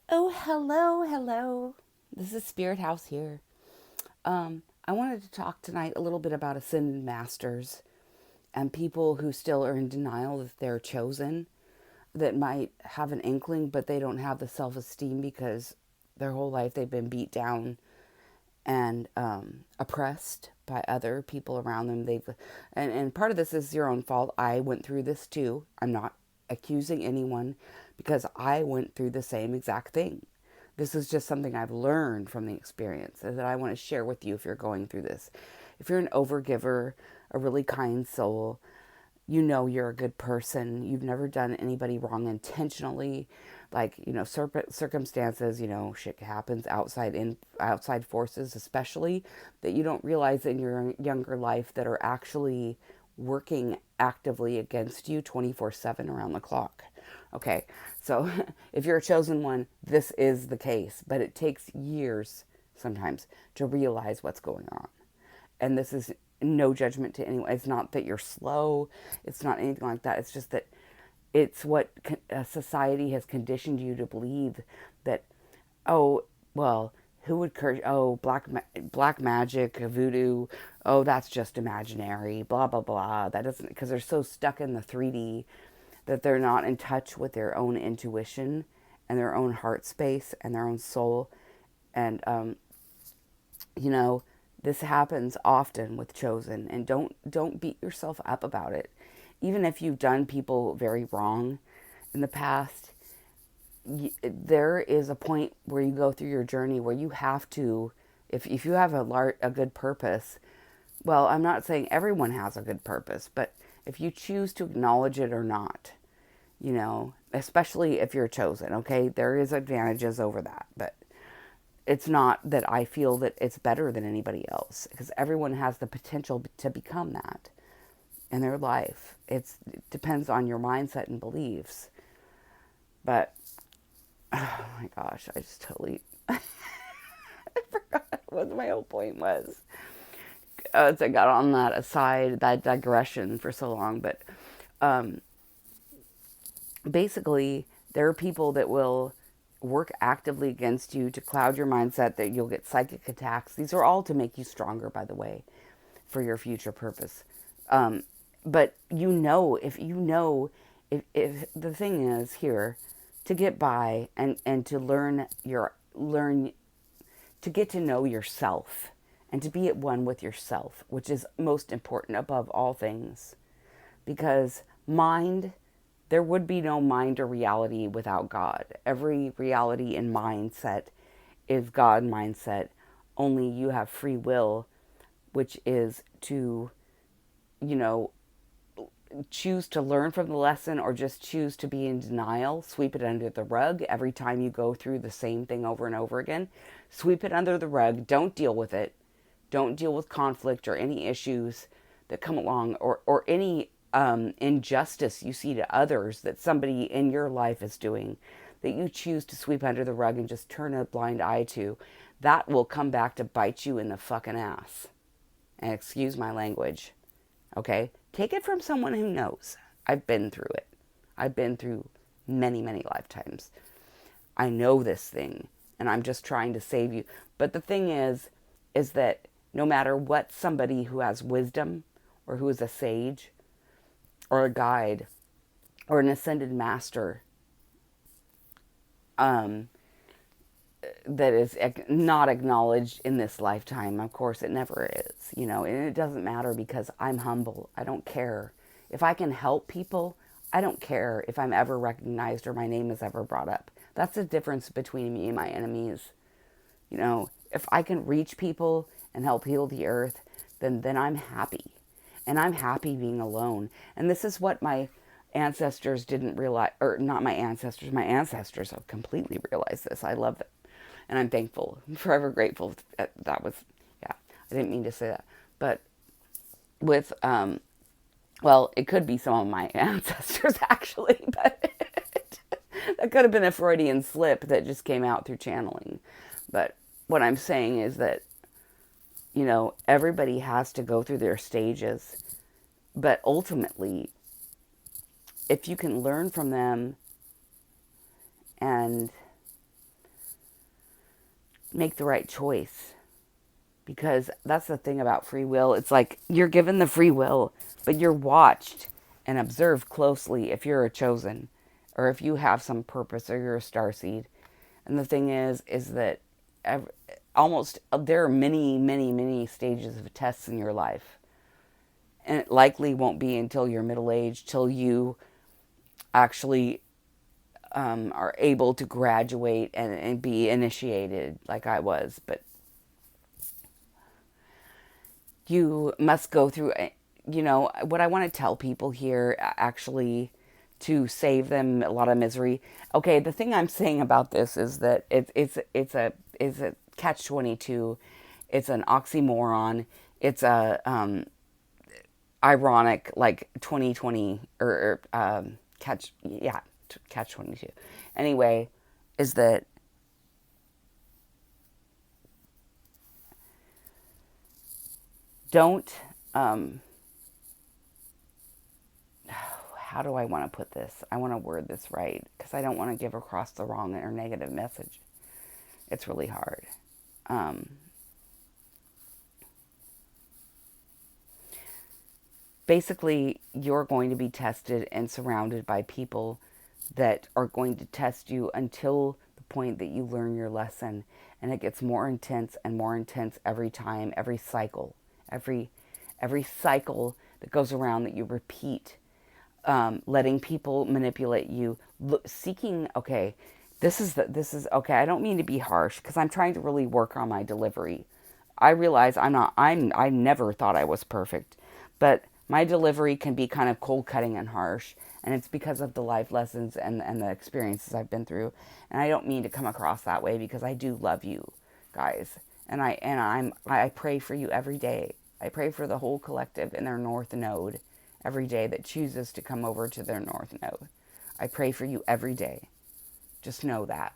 Oh, hello, hello. This is Spirit House here. I wanted to talk tonight a little bit about ascended masters and people who still are in denial that they're chosen, that might have an inkling, but they don't have the self esteem because their whole life they've been beat down and oppressed by other people around them. And part of this is your own fault. I went through this too. I'm not accusing anyone because I went through the same exact thing. This is just something I've learned from the experience and that I want to share with you if you're going through this. If you're an overgiver, a really kind soul, you know you're a good person. You've never done anybody wrong intentionally. Like, circumstances, shit happens outside forces, especially that you don't realize in your younger life that are actually working actively against you 24/7 around the clock. Okay. So, if you're a chosen one, this is the case, but it takes years sometimes to realize what's going on. And this is no judgment to anyone. It's not that you're slow. It's not anything like that. It's just that it's what society has conditioned you to believe that, oh, well, who would curse? Oh, black magic, voodoo. Oh, that's just imaginary. Blah blah blah. That doesn't, because they're so stuck in the 3D that they're not in touch with their own intuition and their own heart space and their own soul. And you know, this happens often with chosen, and don't beat yourself up about it. Even if you've done people very wrong in the past, there is a point where you go through your journey where you have to, if you have a good purpose, well, I'm not saying everyone has a good purpose, but if you choose to acknowledge it or not, especially if you're chosen, okay, there is advantages over that, but it's not that I feel that it's better than anybody else, because everyone has the potential to become that in their life. It depends on your mindset and beliefs. But oh my gosh, I just totally forgot what my whole point was. As I got on that aside, that digression for so long, but basically, there are people that will work actively against you to cloud your mindset, that you'll get psychic attacks. These are all to make you stronger, by the way, for your future purpose. But if the thing is here, to get by and to learn to get to know yourself and to be at one with yourself, which is most important above all things. Because there would be no mind or reality without God. Every reality and mindset is God mindset. Only you have free will, which is to, you know, choose to learn from the lesson or just choose to be in denial, sweep it under the rug every time you go through the same thing over and over again. Sweep it under the rug. Don't deal with it. Don't deal with conflict or any issues that come along, or any injustice you see to others that somebody in your life is doing that you choose to sweep under the rug and just turn a blind eye to. That will come back to bite you in the fucking ass. And excuse my language. Okay? Take it from someone who knows. I've been through it. I've been through many, many lifetimes. I know this thing, and I'm just trying to save you. But the thing is that no matter what somebody who has wisdom or who is a sage or a guide or an ascended master that is not acknowledged in this lifetime, of course it never is, and it doesn't matter because I'm humble. I don't care. If I can help people, I don't care if I'm ever recognized or my name is ever brought up. That's the difference between me and my enemies. If I can reach people and help heal the earth, then I'm happy. And I'm happy being alone. And this is what my ancestors didn't realize, or not my ancestors have completely realized this. I love it. And I'm thankful, forever grateful. That was, yeah, I didn't mean to say that. But with, well, it could be some of my ancestors actually, but that could have been a Freudian slip that just came out through channeling. But what I'm saying is that, everybody has to go through their stages. But ultimately, if you can learn from them and make the right choice. Because that's the thing about free will. It's like you're given the free will, but you're watched and observed closely if you're a chosen or if you have some purpose or you're a starseed. And the thing is that almost there are many, many, many stages of tests in your life. And it likely won't be until you're middle aged, till you actually are able to graduate and be initiated like I was. But you must go through, what I want to tell people here actually to save them a lot of misery. Okay, the thing I'm saying about this is that it's a catch-22. It's an oxymoron. It's a ironic, like 2020 or catch-22. Anyway, is that don't how do I want to put this? I want to word this right because I don't want to give across the wrong or negative message. It's really hard. Um, Basically, you're going to be tested and surrounded by people that are going to test you until the point that you learn your lesson. And it gets more intense and more intense every time, every cycle, every cycle that goes around that you repeat, letting people manipulate you, seeking. Okay, this is okay. I don't mean to be harsh because I'm trying to really work on my delivery. I realize I'm not. I never thought I was perfect, but my delivery can be kind of cold cutting and harsh, and it's because of the life lessons and the experiences I've been through. And I don't mean to come across that way because I do love you guys, and I pray for you every day. I pray for the whole collective in their North Node every day that chooses to come over to their North Node. I pray for you every day. Just know that.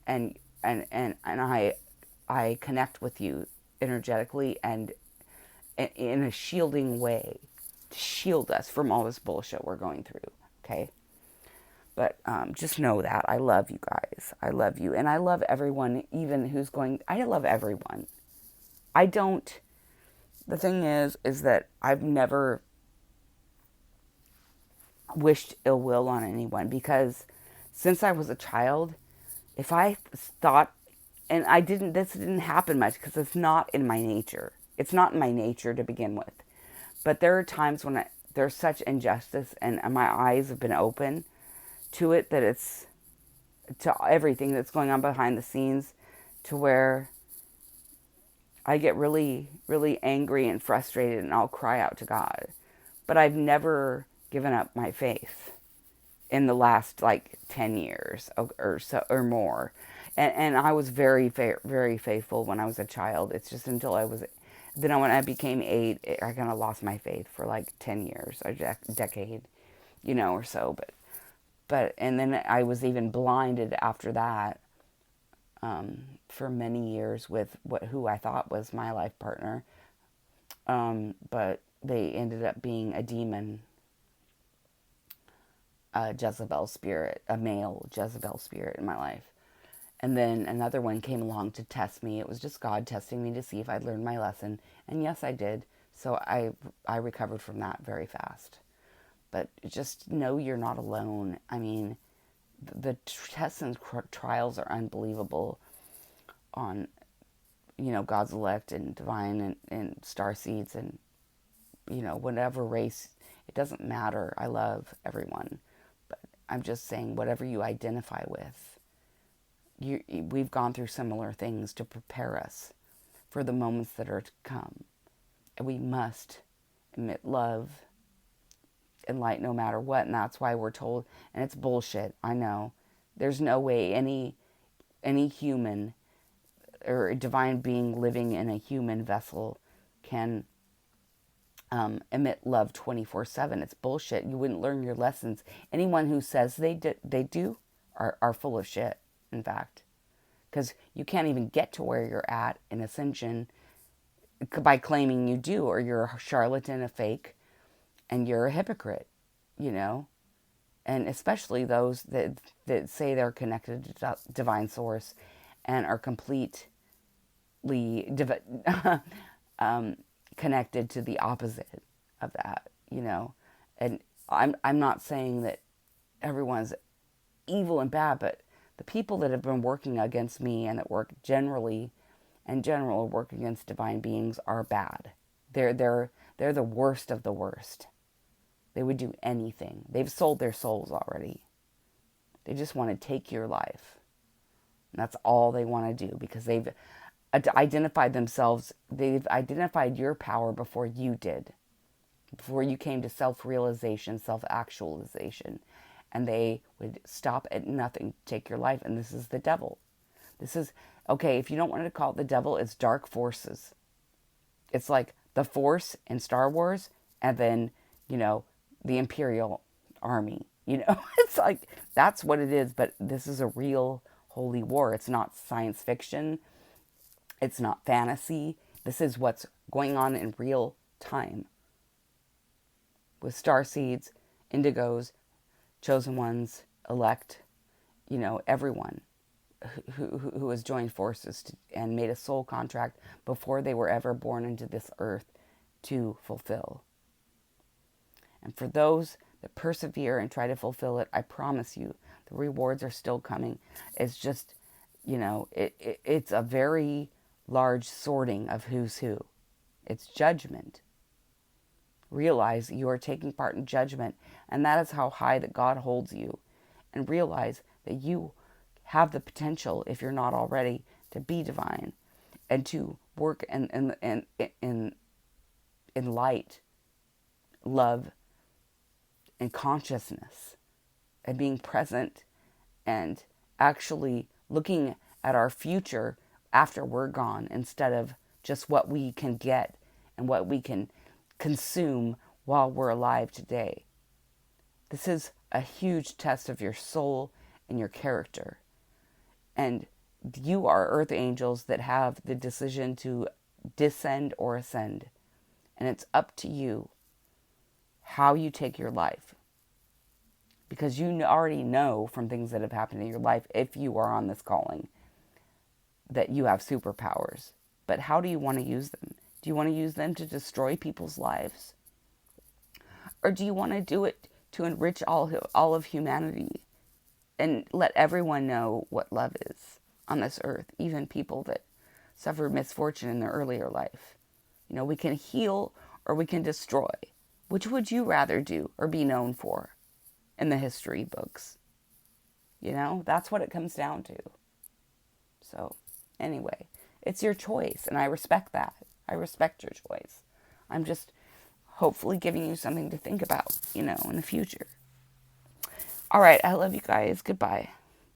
And I connect with you energetically and in a shielding way to shield us from all this bullshit we're going through. Okay. But just know that I love you guys. I love you. And I love everyone, even who's going, I love everyone. I don't, the thing is that I've never wished ill will on anyone because since I was a child, if I thought, and this didn't happen much because it's not in my nature. It's not in my nature to begin with. But there are times when there's such injustice and my eyes have been open to it that it's to everything that's going on behind the scenes to where I get really, really angry and frustrated and I'll cry out to God. But I've never given up my faith in the last like 10 years or so or more. And I was very, very faithful when I was a child. It's just until then when I became 8, I kind of lost my faith for like 10 years, a decade, or so. And then I was even blinded after that for many years with who I thought was my life partner. But they ended up being a demon, a Jezebel spirit, a male Jezebel spirit in my life. And then another one came along to test me. It was just God testing me to see if I'd learned my lesson. And yes, I did. So I recovered from that very fast. But just know you're not alone. I mean, the tests and trials are unbelievable on, God's elect and divine and star seeds and, whatever race. It doesn't matter. I love everyone. But I'm just saying whatever you identify with. We've gone through similar things to prepare us for the moments that are to come. And we must emit love and light no matter what. And that's why we're told, and it's bullshit, I know. There's no way any human or a divine being living in a human vessel can emit love 24/7. It's bullshit. You wouldn't learn your lessons. Anyone who says they do are full of shit. In fact, because you can't even get to where you're at in ascension by claiming you do, or you're a charlatan, a fake, and you're a hypocrite, and especially those that say they're connected to divine source and are completely connected to the opposite of that, you know. And I'm not saying that everyone's evil and bad, but the people that have been working against me and that work generally, in general, work against divine beings are bad. They're the worst of the worst. They would do anything. They've sold their souls already. They just want to take your life. And that's all they want to do, because they've identified themselves. They've identified your power before you did, before you came to self-realization, self-actualization. And they would stop at nothing to take your life. And this is the devil. This is, okay, if you don't want to call it the devil, it's dark forces. It's like the Force in Star Wars, and then, you know, the Imperial Army. You know, it's like, that's what it is. But this is a real holy war. It's not science fiction. It's not fantasy. This is what's going on in real time. With starseeds, indigos, chosen ones, elect, you know, everyone who has joined forces and made a soul contract before they were ever born into this earth to fulfill. And for those that persevere and try to fulfill it, I promise you, the rewards are still coming. It's just, you know, it's a very large sorting of who's who. It's judgment. Realize you are taking part in judgment, and that is how high that God holds you. And realize that you have the potential, if you're not already, to be divine and to work in light, love, and consciousness, and being present and actually looking at our future after we're gone, instead of just what we can get and what we can consume while we're alive today. This is a huge test of your soul and your character. And you are earth angels that have the decision to descend or ascend. And it's up to you how you take your life. Because you already know from things that have happened in your life, if you are on this calling, that you have superpowers. But how do you want to use them? Do you want to use them to destroy people's lives? Or do you want to do it to enrich all of humanity and let everyone know what love is on this earth, even people that suffered misfortune in their earlier life? You know, we can heal or we can destroy. Which would you rather do or be known for in the history books? You know, that's what it comes down to. So, anyway, it's your choice, and I respect that. I respect your choice. I'm just hopefully giving you something to think about, you know, in the future. All right, I love you guys. Goodbye.